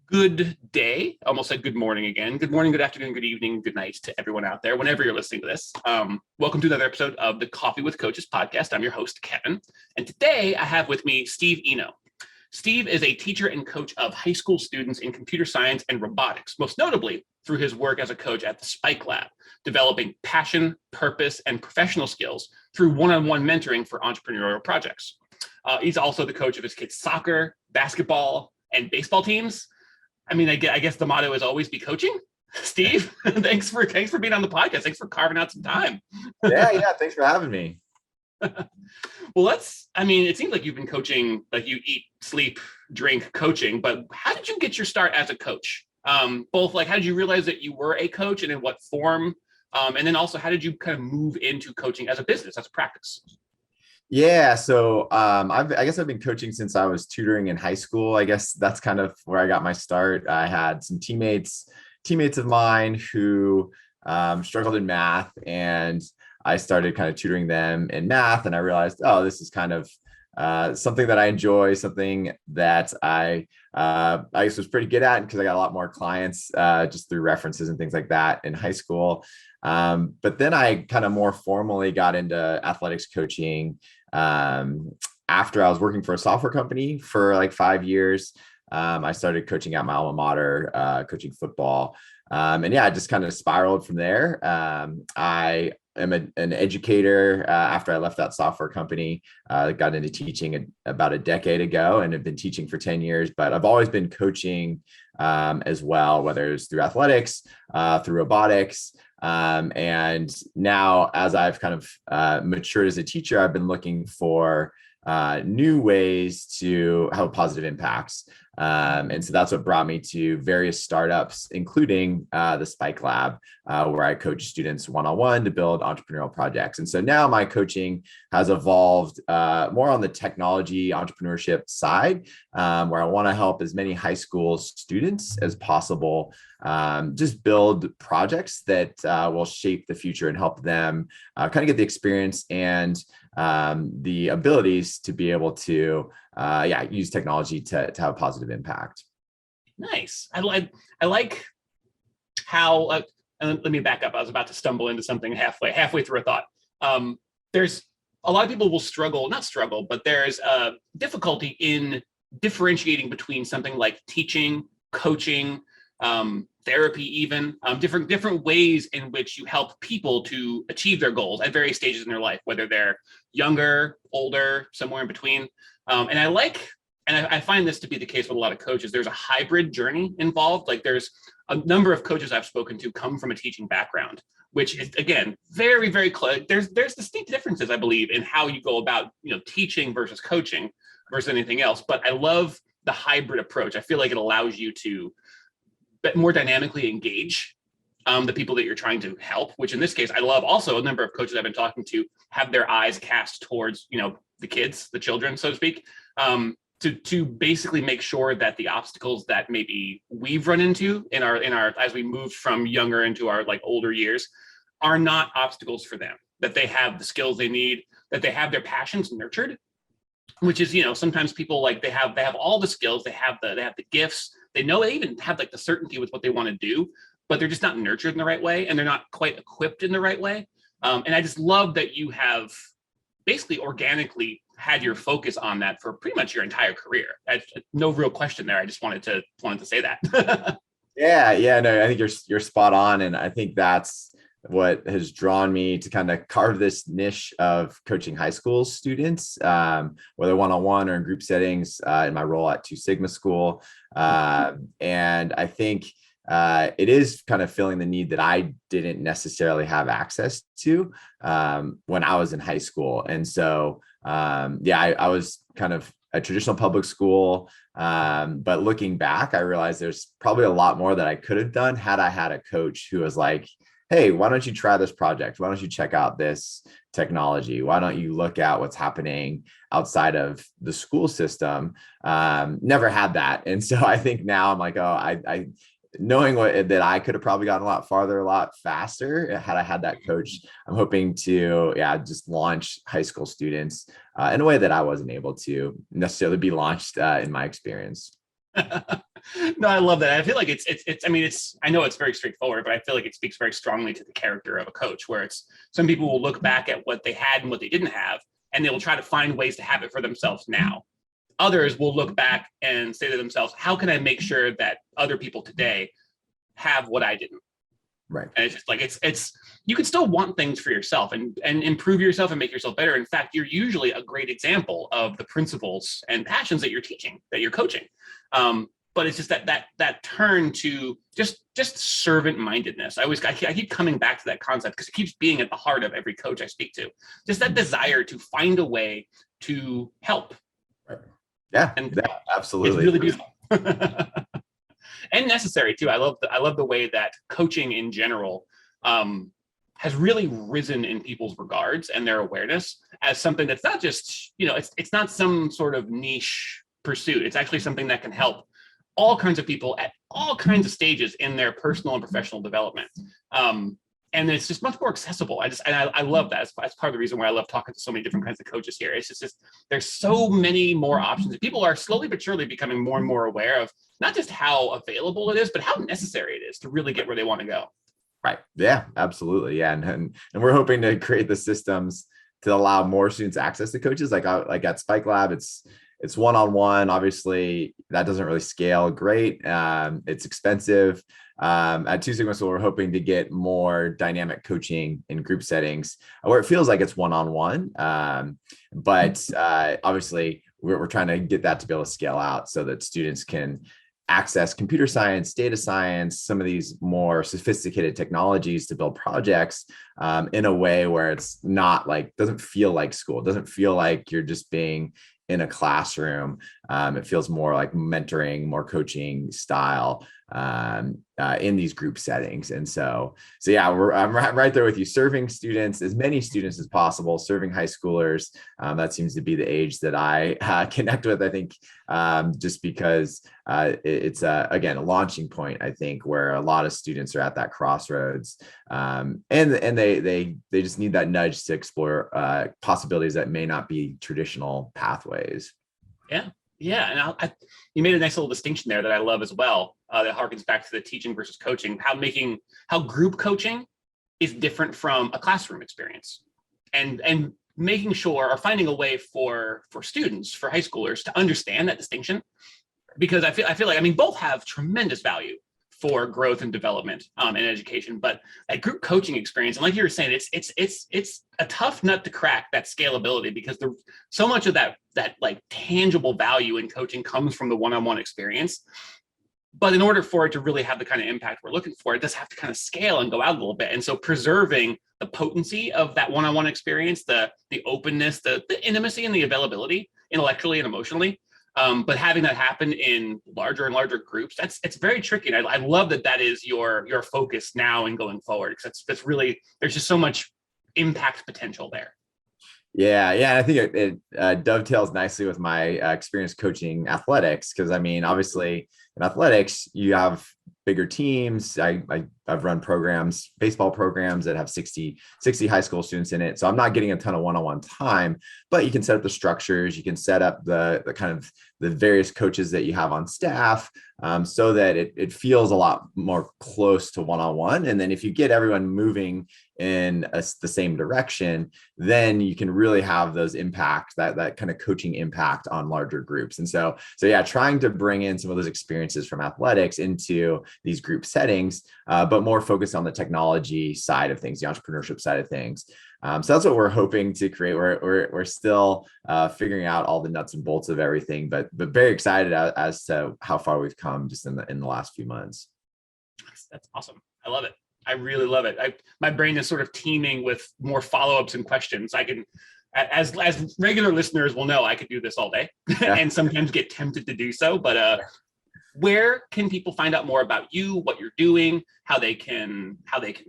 Good day. Almost said good morning again. Good morning, good afternoon, good evening, good night to everyone out there, whenever you're listening to this. Welcome to another episode of the Coffee with Coaches podcast. I'm your host, Kevin. And today I have with me Steve Eno. Steve is a teacher and coach of high school students in computer science and robotics, most notably through his work as a coach at the Spike Lab, developing passion, purpose, and professional skills through one-on-one mentoring for entrepreneurial projects. He's also the coach of his kids' soccer, basketball, and baseball teams. I mean, I guess the motto is always be coaching. Steve, thanks for being on the podcast. Thanks for carving out some time. Yeah. Thanks for having me. Well, it seems like you've been coaching, like you eat, sleep, drink coaching, but how did you get your start as a coach? Both like, how did you realize that you were a coach and in what form? And then also, how did you kind of move into coaching as a business, as a practice? Yeah, so I guess I've been coaching since I was tutoring in high school. I guess that's kind of where I got my start. I had some teammates of mine who struggled in math, and I started kind of tutoring them in math. And I realized, oh, this is kind of something that I enjoy, something that I guess was pretty good at because I got a lot more clients just through references and things like that in high school. But then I kind of more formally got into athletics coaching after I was working for a software company for like 5 years. I started coaching at my alma mater, coaching football. And yeah, I just kind of spiraled from there. I am an educator after I left that software company. Got into teaching about a decade ago and have been teaching for 10 years, but I've always been coaching as well, whether it's through athletics, through robotics. And now as I've kind of matured as a teacher, I've been looking for new ways to have positive impacts. And so that's what brought me to various startups, including the Spike Lab, where I coach students one-on-one to build entrepreneurial projects. And so now my coaching has evolved more on the technology entrepreneurship side, where I want to help as many high school students as possible just build projects that will shape the future and help them kind of get the experience and the abilities to be able to use technology to have a positive impact. Nice. I like how and let me back up. I was about to stumble into something halfway through a thought. There's a lot of people will not struggle, but there's difficulty in differentiating between something like teaching, coaching, therapy, even different ways in which you help people to achieve their goals at various stages in their life, whether they're younger, older, somewhere in between. And I find this to be the case with a lot of coaches. There's a hybrid journey involved. Like there's a number of coaches I've spoken to come from a teaching background, which is, again, very, very close. There's distinct differences, I believe, in how you go about, teaching versus coaching versus anything else. But I love the hybrid approach. I feel like it allows you to more dynamically engage the people that you're trying to help, which in this case, I love also a number of coaches I've been talking to have their eyes cast towards, the kids, the children, so to speak, to basically make sure that the obstacles that maybe we've run into in our as we moved from younger into our like older years are not obstacles for them, that they have the skills they need, that they have their passions nurtured, which is, sometimes people like they have all the skills, they have the gifts, they know they even have like the certainty with what they want to do, but they're just not nurtured in the right way and they're not quite equipped in the right way. And I just love that you have basically organically had your focus on that for pretty much your entire career. No real question there. I just wanted to say that. Yeah, no, I think you're spot on, and I think that's what has drawn me to kind of carve this niche of coaching high school students, whether one-on-one or in group settings, in my role at Two Sigma School. And I think it is kind of filling the need that I didn't necessarily have access to when I was in high school. And so, I was kind of a traditional public school. But looking back, I realized there's probably a lot more that I could have done had I had a coach who was like, hey, why don't you try this project? Why don't you check out this technology? Why don't you look at what's happening outside of the school system? Never had that. And so I think now I'm like, I knowing that I could have probably gotten a lot farther, a lot faster had I had that coach. I'm hoping to, just launch high school students in a way that I wasn't able to necessarily be launched in my experience. No, I love that. I feel like I mean, I know it's very straightforward, but I feel like it speaks very strongly to the character of a coach, where it's some people will look back at what they had and what they didn't have, and they will try to find ways to have it for themselves now. Others will look back and say to themselves, how can I make sure that other people today have what I didn't? Right. And it's just like, you can still want things for yourself and improve yourself and make yourself better. In fact, you're usually a great example of the principles and passions that you're teaching, that you're coaching. But it's just that turn to just servant mindedness. I keep coming back to that concept because it keeps being at the heart of every coach I speak to. Just that desire to find a way to help. Right. Yeah, and absolutely. It's really beautiful. And necessary too. I love the way that coaching in general has really risen in people's regards and their awareness as something that's not just, it's not some sort of niche pursuit. It's actually something that can help all kinds of people at all kinds of stages in their personal and professional development. And it's just much more accessible. I love that. That's part of the reason why I love talking to so many different kinds of coaches here. It's just there's so many more options. People are slowly but surely becoming more and more aware of not just how available it is, but how necessary it is to really get where they want to go. Right. Yeah, absolutely. Yeah. And we're hoping to create the systems to allow more students access to coaches. Like at Spike Lab, it's one-on-one. Obviously, that doesn't really scale great. It's expensive. At Two Sigma School, we're hoping to get more dynamic coaching in group settings where it feels like it's one-on-one. But obviously, we're trying to get that to be able to scale out so that students can access computer science, data science, some of these more sophisticated technologies to build projects in a way where it's not like, doesn't feel like school. It doesn't feel like you're just being in a classroom. It feels more like mentoring, more coaching style in these group settings. And so yeah, I'm right there with you, serving students, as many students as possible, serving high schoolers. That seems to be the age that I connect with, I think, just because it's again, a launching point, I think, where a lot of students are at that crossroads. And they just need that nudge to explore possibilities that may not be traditional pathways. Yeah. And you made a nice little distinction there that I love as well. That harkens back to the teaching versus coaching, how group coaching is different from a classroom experience, and making sure or finding a way for students, for high schoolers, to understand that distinction, because I feel like, I mean, both have tremendous value for growth and development and education, but that group coaching experience, and like you were saying, it's a tough nut to crack, that scalability, because so much of that like tangible value in coaching comes from the one-on-one experience. But in order for it to really have the kind of impact we're looking for, it does have to kind of scale and go out a little bit. And so preserving the potency of that one-on-one experience, the openness, the intimacy, and the availability intellectually and emotionally, but having that happen in larger and larger groups, it's very tricky. And I love that is your focus now and going forward, because that's really, there's just so much impact potential there. Yeah. I think it dovetails nicely with my experience coaching athletics, because I mean, obviously in athletics, you have bigger teams. I've run programs, baseball programs that have 60 high school students in it. So I'm not getting a ton of one-on-one time, but you can set up the structures, you can set up the kind of the various coaches that you have on staff, so that it feels a lot more close to one-on-one. And then if you get everyone moving in the same direction, then you can really have those impact, that kind of coaching impact on larger groups. And so yeah, trying to bring in some of those experiences from athletics into these group settings, but more focused on the technology side of things, the entrepreneurship side of things. So that's what we're hoping to create. We're still figuring out all the nuts and bolts of everything, but very excited as to how far we've come just in the last few months. That's awesome. I love it. I really love it. My brain is sort of teeming with more follow-ups and questions. I can, as regular listeners will know, I could do this all day and sometimes get tempted to do so. But where can people find out more about you, what you're doing, how they can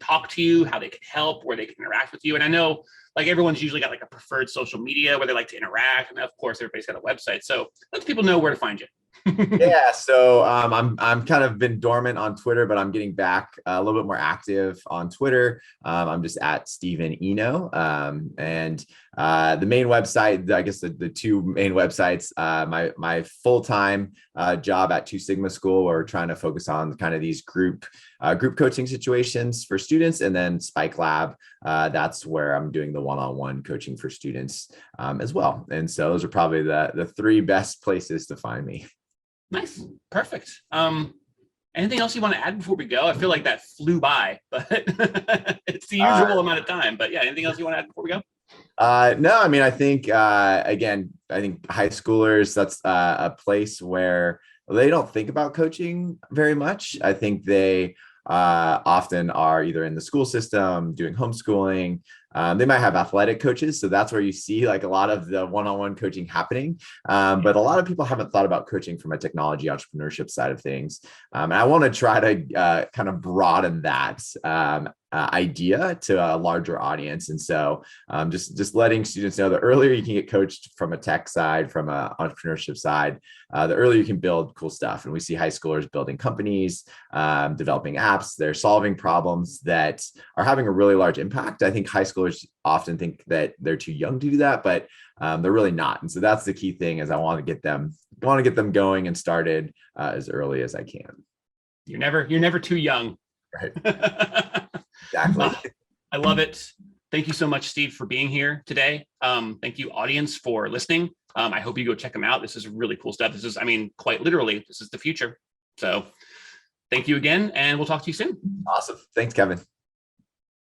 talk to you, how they can help, where they can interact with you? And I know, like, everyone's usually got like a preferred social media where they like to interact, and of course everybody's got a website. So let people know where to find you. Yeah, so I'm kind of been dormant on Twitter, but I'm getting back a little bit more active on Twitter. I'm just at Steven Eno, and the main website, I guess the two main websites, my full time job at Two Sigma School, where we're trying to focus on kind of these group coaching situations for students, and then Spike Lab. That's where I'm doing the one-on-one coaching for students as well. And so those are probably the three best places to find me. Nice. Perfect. Anything else you want to add before we go? I feel like that flew by, but it's the usual amount of time. But yeah, anything else you want to add before we go? No, I mean, I think, again, I think high schoolers, that's a place where they don't think about coaching very much. I think they often are either in the school system doing homeschooling. They might have athletic coaches. So that's where you see like a lot of the one-on-one coaching happening. But a lot of people haven't thought about coaching from a technology entrepreneurship side of things. And I want to try to kind of broaden that idea to a larger audience. And so just letting students know, the earlier you can get coached from a tech side, from an entrepreneurship side, the earlier you can build cool stuff. And we see high schoolers building companies, developing apps. They're solving problems that are having a really large impact. I think high schoolers often think that they're too young to do that, but they're really not. And so that's the key thing, is I want to get them going and started as early as I can. You're never too young. Right. Exactly. I love it. Thank you so much, Steve, for being here today. Thank you, audience, for listening. I hope you go check them out. This is really cool stuff. This is, I mean, quite literally, this is the future. So thank you again, and we'll talk to you soon. Awesome. Thanks, Kevin.